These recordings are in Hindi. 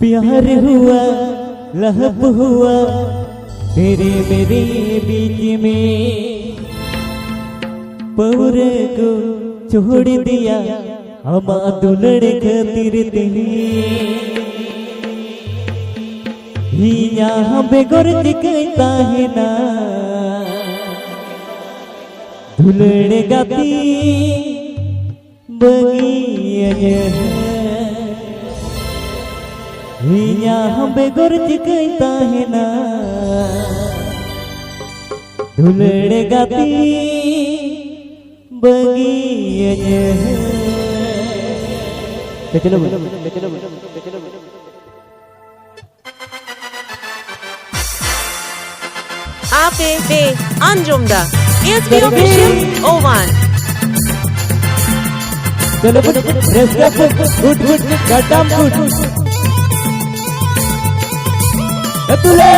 प्यार हुआ लहब हुआ तेरे मेरे बीच में, पौरे को छोड़ दिया हम दुलड़ खातिर तेरे ही यहाँ बेगोर दिखता है ना दुलड़ गाती बगिया यहाँ बेगोर दिखता है ना दुलड़ गाती बगिया। चलो APP Anjum'da ESP Official O1 चलो गुड गड्डम गुड तुले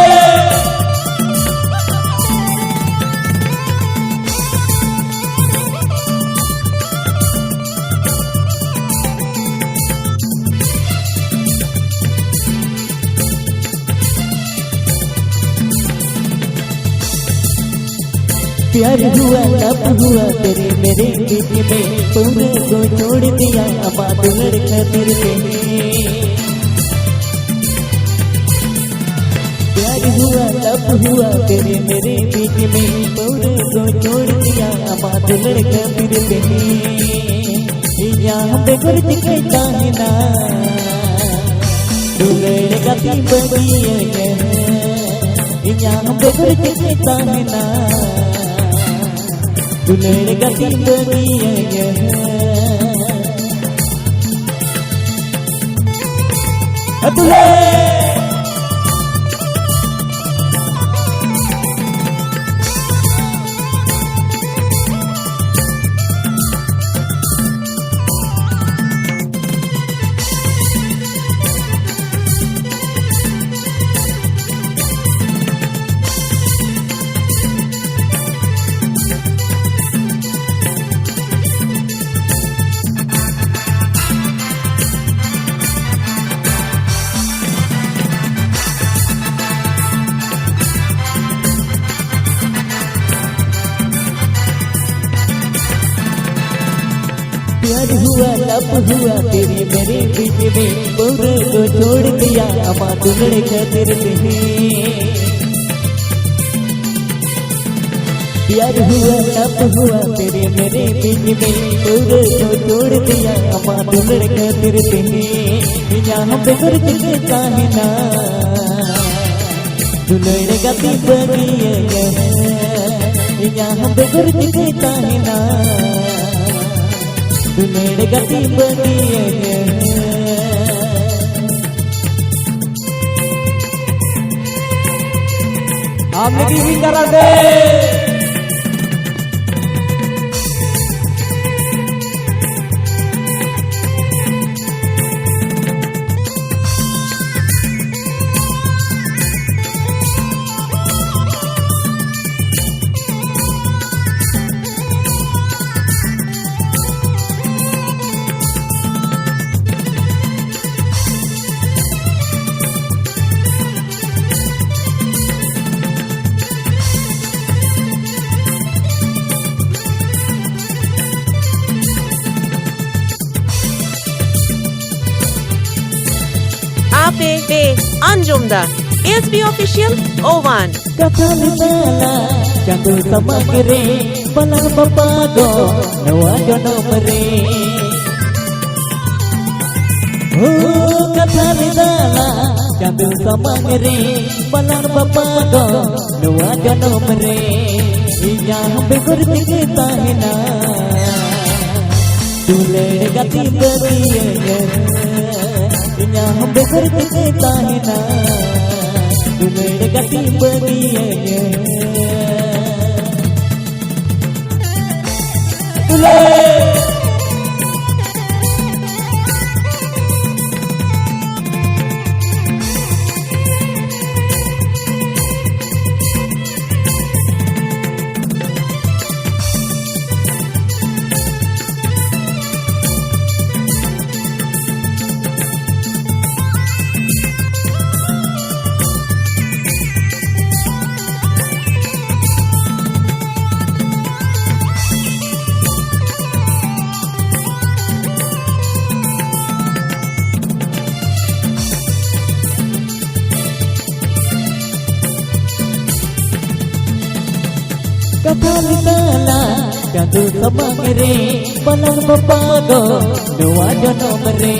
प्यार हुआ लब हुआ तेरे मेरे बीच में, पूरे को छोड़ दिया अम्मा दुलड़ खातिर तेरे। प्यार हुआ लब हुआ तेरे मेरे बीच में, पूरे को छोड़ दिया अम्मा दुलड़ खातिर तेरे। यहाँ बेगुर दिखता है ना दुलड़ गाती बगिया, यहाँ बेगुर दिखता है ना दुलड़ गाती बगिया। प्यार हुआ लब हुआ तेरे मेरे बीच में, पूरे को छोड़ दिया अम्मा दुलड़ खातिर तेरे। प्यार हुआ लब हुआ तेरे मेरे बीच में, पूरे को छोड़ दिया अम्मा दुलड़ खातिर तेरे। यहाँ बेगुर दिखता है ना दुलड़ गाती बगिया, यहाँ बेगुर दिखता है ना दुलड़ गाती बगिया। आप लोग भी करा दे APP Anjum'da ESP Official O1 Kapal bala jangan sama kere balang bapago nawa jonom re. Oh kapal bala jangan sama kere balang bapago nawa jonom re. Yang begur dikhta hai na दुलड़ गाती बगिया, यहाँ बेगुर दिखता है ना दुलड़ गाती बगिया। Kapali tala Jandu samangere Palang papago Dua jonomere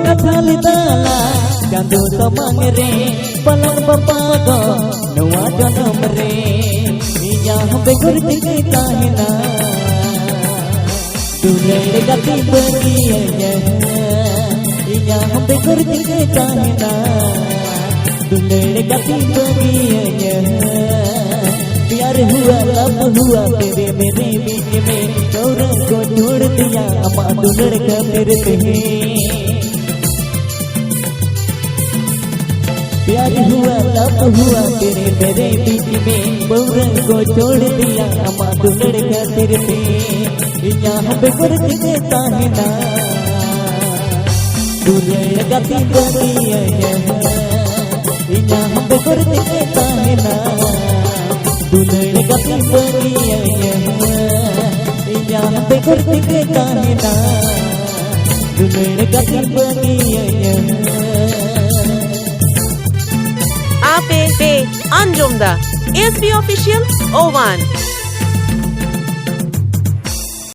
Kapali tala Jandu samangere Palang papago Dua jonomere Yang begur tika hina Dulai gati bagianya Yang begur tika hina Dulai gati bagianya प्यार हुआ लब हुआ तेरे मेरे बीच में गौरव को जोड़ दिया अम्मा दुलड़ का फिर प्यार हुआ लब हुआ तेरे मेरे बीच में गौरव को जोड़ दिया अम्मा दुलड़ का फिर यहाँ पे गुर्ज देता है ना दुलड़ गति बनिया यहाँ पे गुर्ज देता है ना दुलड़ गति बनिया यहाँ पे गुर्ज देता है ना दुलड़ गति बनिया आप पे अंजुम दा ASB Official O1